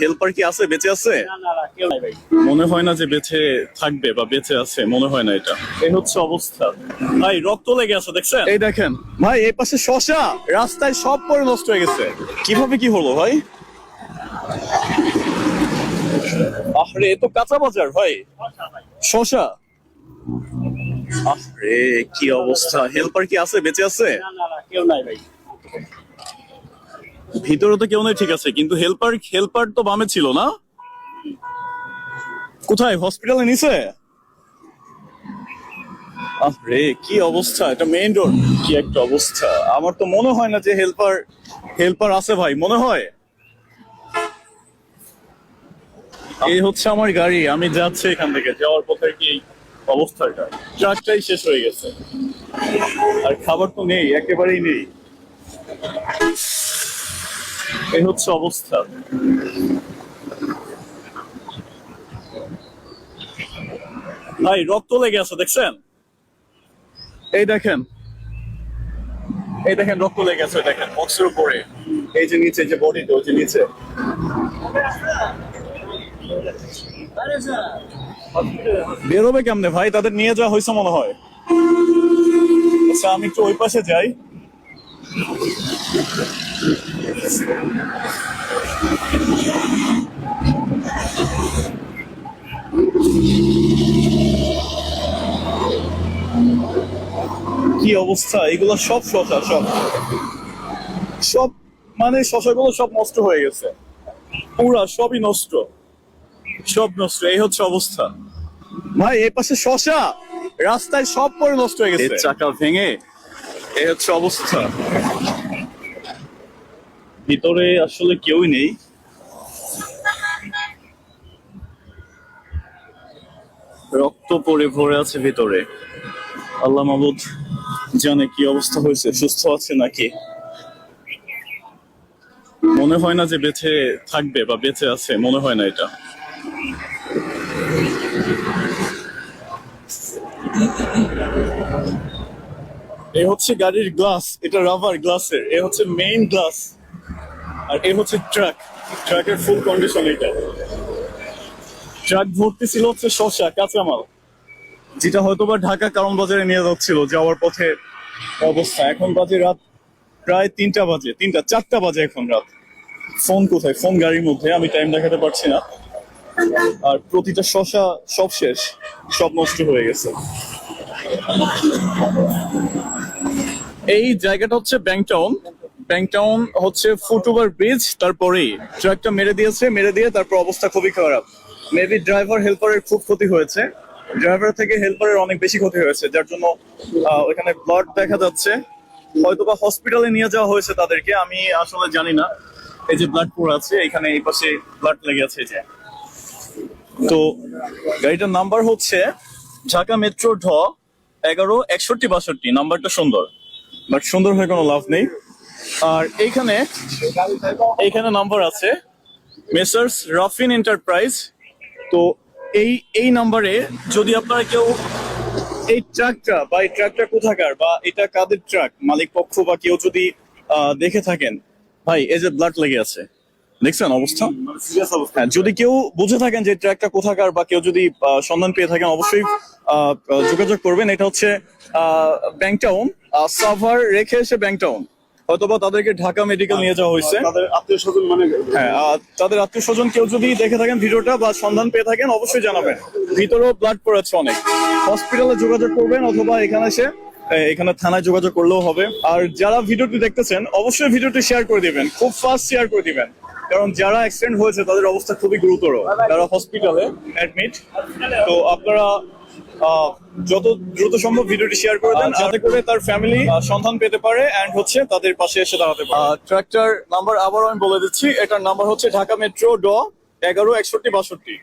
Helper কি আছে, বেঁচে আছে? মনে হয় না যে বেঁচে থাকবে বা বেঁচে আছে, মনে হয় না এটা। এই হচ্ছে অবস্থা ভাই, রক্ত লেগে আছে দেখছেন? এই দেখেন ভাই, এই পাশে শশা রাস্তায় সব পরে নষ্ট হয়ে গেছে। কিভাবে কি হলো ভাই? আরে এ তো কাঁচা বাজার ভাই, শশা। আরে কি অবস্থা, হেল্পার কি আছে, বেঁচে আছে? ভিতরে তো কেউ নেই, ঠিক আছে, কিন্তু হেল্পার হেল্পার তো বামে ছিল না? কোথায়, হসপিটালে নিছে? আরে কি অবস্থা, এটা মেইন রোড, কি একটা অবস্থা। আমার তো মনে হয় না যে হেল্পার হেল্পার আছে ভাই, মনে হয়। এই হচ্ছে আমার গাড়ি, আমি যাচ্ছি এখান থেকে, যাওয়ার পথে কি এই অবস্থাটা, ট্রাকটাই শেষ হয়ে গেছে, আর খাবার তো নেই, একেবারেই নেই। এই হচ্ছে অবস্থা। ভাই রক্ত লেগে আছে দেখছেন? এই দেখেন, এই দেখেন রক্ত লেগে আছে, দেখেন বক্সের উপরে, এই যে নিচে, যে বডিতে, ওই যে নিচে। বেরোবে কেমনে ভাই, তাদের নিয়ে যাওয়া হয়েছে মনে হয়। আচ্ছা আমি একটু ওই পাশে যাই। কি অবস্থা, এগুলো সব শশা, সব সব মানে শশাগুলো সব নষ্ট হয়ে গেছে, পুরা সবই নষ্ট, সব নষ্ট। এই হচ্ছে অবস্থা ভাই, এই পাশে শশা রাস্তায় সব পরে নষ্ট হয়ে গেছে, চাকা ভেঙে। এই হচ্ছে অবস্থা। ভিতরে আসলে কেউই নেই। রক্ত পড়ে ভরে আছে ভিতরে, আল্লাহ মাবুদ জানে কি অবস্থা হয়েছে, সুস্থ আছে নাকি। মনে হয় না যে বেঁচে থাকবে বা বেঁচে আছে, মনে হয় না এটা। এই হচ্ছে গাড়ির গ্লাস, এটা রাবার গ্লাসের, এ হচ্ছে মেইন গ্লাস, আর এ হচ্ছে ট্রাক, ট্রাকের ফুল কন্ডিশন এটা। ট্রাক ভর্তি ছিল হচ্ছে শসা, কাঁচামাল, যেটা হয়তোবা ঢাকা কারণ বাজারে নিয়ে যাচ্ছিল, যাওয়ার পথে অবস্থা। এখন বাজে রাত প্রায় 3টা বাজে, 4টা বাজে এখন রাত। ফোন কোথায়, ফোন গাড়ির মধ্যে, আমি টাইম দেখাতে পারছি না। আর প্রতিটা শসা সব শেষ, সব নষ্ট হয়ে গেছে। এই জায়গাটা হচ্ছে ব্যাংটাউন। ব্যাংটাউন হচ্ছে ফুটওভার ব্রিজ, তারপরেই ট্রাকটা মেরে দিয়েছে, মেরে দিয়ে তারপর অবস্থা খুবই খারাপ। মেবি ড্রাইভার হেল্পারের খুব ক্ষতি হয়েছে, ড্রাইভার থেকে হেল্পারের অনেক বেশি ক্ষতি হয়েছে, যার জন্য ওইখানে ব্লাড দেখা যাচ্ছে। হয়তোবা হসপিটালে নিয়ে যাওয়া হয়েছে তাদেরকে, আমি আসলে জানি না। এই যে ব্লাড পুরো আছে এখানে, এই পাশে ব্লাড লেগে আছে, এই যে। তো গাড়িটার নাম্বার হচ্ছে ঢাকা মেট্রো ঢ 116162, নাম্বারটা সুন্দর, বাট সুন্দর হয়ে কোনো লাভ নেই। আর এইখানে এইখানে নাম্বার আছে মেসার্স রাফিন এন্টারপ্রাইজ। তো এই এই নাম্বারে যদি আপনারা কেউ এই ট্রাকটা বা এই ট্রাকটা কোথাকার বা এটা কাদের ট্রাক, মালিক পক্ষ বা কেউ যদি দেখে থাকেন, ভাই এই যে ব্লাড লেগে আছে, দেখছেন অবস্থা? হ্যাঁ, যদি কেউ বুঝে থাকেন যে ট্র্যাকটা কোথাকার বা কেউ যদি সন্ধান পেয়ে থাকেন, অবশ্যই যোগাযোগ করবেন। এটা হচ্ছে ব্যাংটাউন, সাভার রেখে এসে ব্যাংটাউন, হয়তোবা তাদেরকে ঢাকা মেডিকেল নিয়ে যাওয়া হয়েছে। তাদের আত্মীয় স্বজন, মানে হ্যাঁ, তাদের আত্মীয় স্বজন কেউ যদি দেখে থাকেন ভিডিওটা বা সন্ধান পেয়ে থাকেন, অবশ্যই জানাবেন। ভিতরেও ব্লাড পড়েছে অনেক, হসপিটালে যোগাযোগ করবেন অথবা এখানে এসে এখানে থানায় যোগাযোগ করলেও হবে। আর যারা ভিডিওটি দেখতেছেন অবশ্যই ভিডিওটি শেয়ার করে দিবেন, খুব ফাস্ট শেয়ার করে দিবেন, কারণ যারা অ্যাক্সিডেন্ট হয়েছে তাদের অবস্থা খুবই গুরুতর, তারা হসপিটালে অ্যাডমিট। তো আপনারা যত দ্রুত সম্ভব ভিডিওটি শেয়ার করে দেন, যাতে করে তার ফ্যামিলি সন্ধান পেতে পারে এন্ড হচ্ছে তাদের পাশে এসে দাঁড়াতে পারে। ট্র্যাকটার নাম্বার আবারও আমি বলে দিচ্ছি, এটার নাম্বার হচ্ছে ঢাকা মেট্রো ড 116162।